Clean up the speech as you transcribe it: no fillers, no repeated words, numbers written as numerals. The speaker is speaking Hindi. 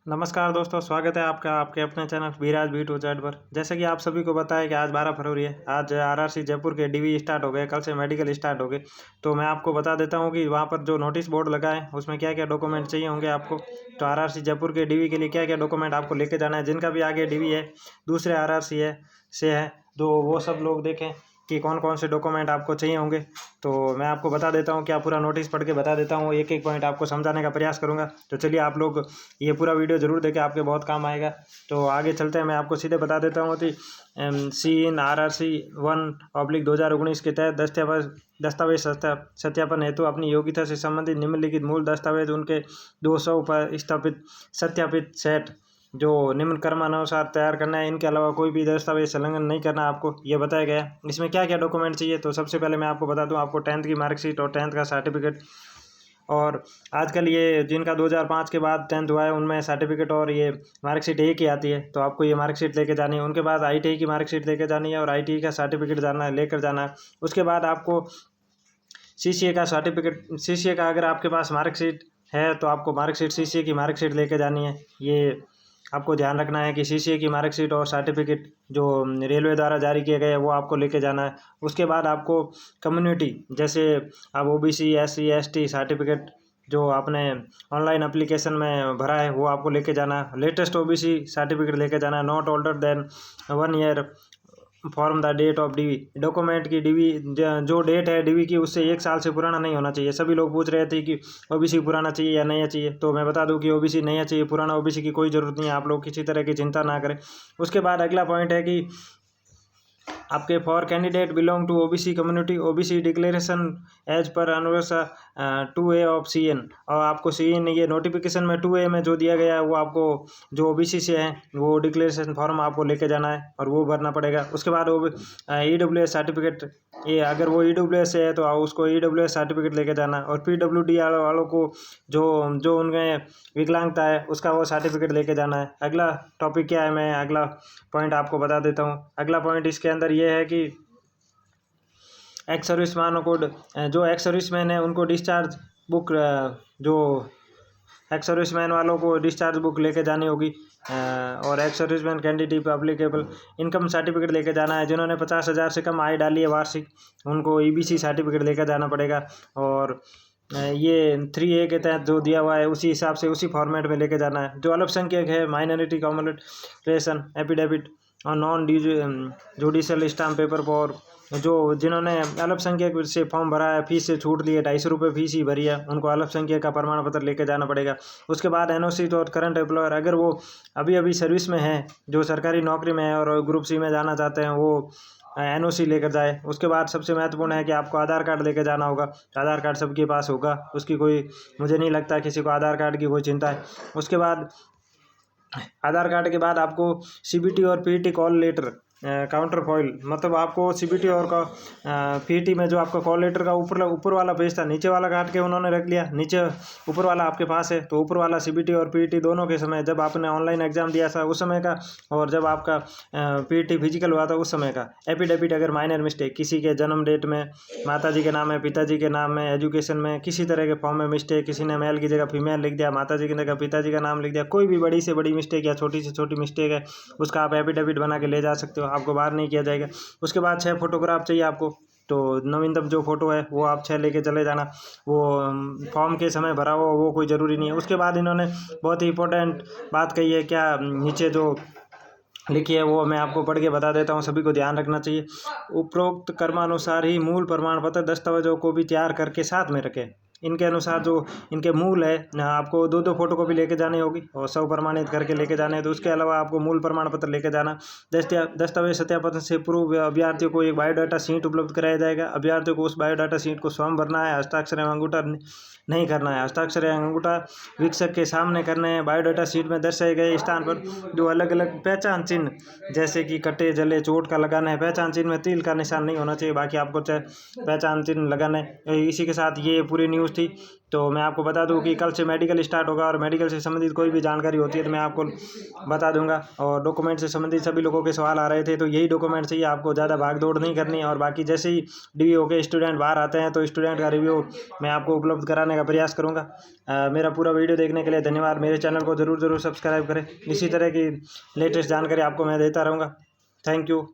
नमस्कार दोस्तों, स्वागत है आपका आपके अपने channel Viraj B to Z पर। जैसे कि आप सभी को पता है कि आज 12 फरवरी है। आज आरआरसी जयपुर के डीवी स्टार्ट हो गए, कल से मेडिकल स्टार्ट हो गए। तो मैं आपको बता देता हूं कि वहां पर जो नोटिस बोर्ड लगा है उसमें क्या क्या डॉक्यूमेंट चाहिए होंगे आपको। तो आरआरसी जयपुर के डीवी के लिए क्या क्या डॉक्यूमेंट आपको लेके जाना है, जिनका भी आगे डीवी है, दूसरे आरआरसी है से है, तो वो सब लोग देखें कि कौन कौन से डॉक्यूमेंट आपको चाहिए होंगे। तो मैं आपको बता देता हूँ, क्या पूरा नोटिस पढ़ के बता देता हूँ, एक एक पॉइंट आपको समझाने का प्रयास करूँगा। तो चलिए आप लोग ये पूरा वीडियो ज़रूर देखें, आपके बहुत काम आएगा। तो आगे चलते हैं, मैं आपको सीधे बता देता हूँ कि सी इन RRC 1/2019 के तहत दस्तावेज सत्यापन हेतु अपनी योग्यता से संबंधित निम्नलिखित मूल दस्तावेज उनके 200 पर स्थापित सत्यापित सेट जो निम्न क्रमानुसार तैयार करना है। इनके अलावा कोई भी दस्तावेज संलग्न नहीं करना, आपको ये बताया गया है। इसमें क्या क्या डॉक्यूमेंट चाहिए, तो सबसे पहले मैं आपको बता दूं, आपको 10th की मार्कशीट और 10th का सर्टिफिकेट। और आजकल ये जिनका 2005 के बाद 10th हुआ है उनमें सर्टिफिकेट और ये मार्कशीट एक ही आती है, तो आपको ये मार्कशीट लेके जानी है। उनके बाद ITI की मार्कशीट लेके जानी है और ITI का सर्टिफिकेट जाना है, लेकर जाना है। उसके बाद आपको CCA का सर्टिफिकेट, CCA का अगर आपके पास मार्कशीट है तो आपको मार्कशीट CCA की मार्कशीट लेके जानी है। ये आपको ध्यान रखना है कि CCA की मार्कशीट और सर्टिफिकेट जो रेलवे द्वारा जारी किए गए हैं वो आपको लेके जाना है। उसके बाद आपको कम्युनिटी, जैसे आप OBC SC ST सर्टिफिकेट जो आपने ऑनलाइन एप्लीकेशन में भरा है वो आपको लेके जाना है। लेटेस्ट OBC सर्टिफिकेट लेके जाना है, not older than 1 year form the date of DV. Document की डीवी जो डेट है डीवी की उससे 1 साल से पुराना नहीं होना चाहिए। सभी लोग पूछ रहे थे कि OBC पुराना चाहिए या नया चाहिए, तो मैं बता दूं कि OBC नया चाहिए, पुराना OBC की कोई ज़रूरत नहीं है। आप लोग किसी तरह की चिंता ना करें। उसके बाद अगला पॉइंट है कि आपके for candidate belong to OBC community OBC declaration as per अनुसार 2A ऑफ CN। और आपको CN ये नोटिफिकेशन में 2A में जो दिया गया है वो आपको जो OBC से है वो डिक्लेरेशन फॉर्म आपको लेके जाना है और वो भरना पड़ेगा। उसके बाद वो EWS सर्टिफिकेट, ये अगर वो EWS से है तो उसको EWS सर्टिफिकेट लेके जाना है। और PWD वालों को जो जो उनमें विकलांगता है उसका वो सर्टिफिकेट लेके जाना है। अगला टॉपिक क्या है, मैं अगला पॉइंट आपको बता देता हूँ। अगला पॉइंट इसके अंदर ये है कि एक्स सर्विसमैनों को जो एक्स सर्विसमैन है उनको डिस्चार्ज बुक, जो एक्स सर्विसमैन वालों को डिस्चार्ज बुक लेके जानी होगी। और ex serviceman candidate applicable income certificate लेके जाना है। जिन्होंने 50,000 से कम आय डाली है वार्षिक, उनको EBC सर्टिफिकेट लेकर जाना पड़ेगा। और ये 3A के तहत जो दिया हुआ है उसी हिसाब से उसी फॉर्मेट में लेके जाना है। जो अल्पसंख्यक है, माइनॉरिटी कम्युनिकेशन एफिडेविट और non judicial stamp paper for, जो जिन्होंने अल्पसंख्यक से फॉर्म भरा है, फीस से छूट ली है, 250 रुपये फीस ही भरी है, उनको अल्पसंख्यक का प्रमाण पत्र लेके जाना पड़ेगा। उसके बाद NOC और करंट एम्प्लॉयर, अगर वो अभी अभी सर्विस में है, जो सरकारी नौकरी में है और ग्रुप C में जाना चाहते हैं, वो NOC लेकर जाए। उसके बाद सबसे महत्वपूर्ण है कि आपको आधार कार्ड लेकर जाना होगा। आधार कार्ड सबके पास होगा, उसकी कोई, मुझे नहीं लगता किसी को आधार कार्ड की कोई चिंता है। उसके बाद आधार कार्ड के बाद आपको CBT और PET call letter counterfoil, मतलब आपको CBT और PET में जो आपका कॉल लेटर का ऊपर वाला पेज था, नीचे वाला काट के उन्होंने रख लिया, नीचे ऊपर वाला आपके पास है। तो ऊपर वाला CBT और PET दोनों के समय, जब आपने ऑनलाइन एग्जाम दिया था उस समय का, और जब आपका PET फिजिकल हुआ था उस समय का। एफिडेविट, अगर माइनर मिस्टेक, किसी के जन्म डेट में माताजी के नाम है, पिताजी के नाम में, एजुकेशन में किसी तरह के फॉर्म में मिस्टेक, किसी ने मेल की जगह फीमेल लिख दिया, माताजी की जगह पिताजी का नाम लिख दिया, कोई भी बड़ी से बड़ी मिस्टेक या छोटी से छोटी मिस्टेक है, उसका आप एफिडेविट बना के ले जा सकते हो, आपको बाहर नहीं किया जाएगा। उसके बाद 6 फोटोग्राफ चाहिए आपको। तो नवीनतम जो फोटो है वो आप 6 लेके चले जाना। वो फॉर्म के समय भरा हुआ वो कोई ज़रूरी नहीं है। उसके बाद इन्होंने बहुत ही इंपॉर्टेंट बात कही है, क्या नीचे जो लिखी है वो मैं आपको पढ़ के बता देता हूँ, सभी को ध्यान रखना चाहिए। उपरोक्त क्रमानुसार ही मूल प्रमाण पत्र दस्तावेजों को भी तैयार करके साथ में रखें। इनके अनुसार जो इनके मूल है, आपको 2-2 फोटो कॉपी लेके जानी होगी और सब प्रमाणित करके लेके जाने हैं। तो उसके अलावा आपको मूल प्रमाण पत्र लेके जाना। दस्तावेज सत्यापन से पूर्व अभ्यर्थियों को एक बायोडाटा शीट उपलब्ध कराया जाएगा। अभ्यर्थियों को उस बायोडाटा शीट को स्वयं भरना है, हस्ताक्षर एवं अंगूठा नहीं करना है। हस्ताक्षर एवं अंगूठा वीक्षक के सामने करने हैं। बायोडाटा शीट में दर्शाए गए स्थान पर जो अलग अलग पहचान चिन्ह, जैसे कि कटे जले चोट का लगाना है। पहचान चिन्ह में तिल का निशान नहीं होना चाहिए, बाकी आपको पहचान चिन्ह लगाना है। इसी के साथ ये पूरी न्यूज़ न्यूज़ थी। तो मैं आपको बता दूं कि कल से मेडिकल स्टार्ट होगा और मेडिकल से संबंधित कोई भी जानकारी होती है तो मैं आपको बता दूंगा। और डॉक्यूमेंट से संबंधित सभी लोगों के सवाल आ रहे थे, तो यही डॉक्यूमेंट चाहिए आपको, ज़्यादा भाग दौड़ नहीं करनी है। और बाकी जैसे ही DVO के स्टूडेंट बाहर आते हैं तो स्टूडेंट का रिव्यू मैं आपको उपलब्ध कराने का प्रयास करूँगा। मेरा पूरा वीडियो देखने के लिए धन्यवाद। मेरे चैनल को ज़रूर सब्सक्राइब करें। इसी तरह की लेटेस्ट जानकारी आपको मैं देता रहूँगा। Thank you.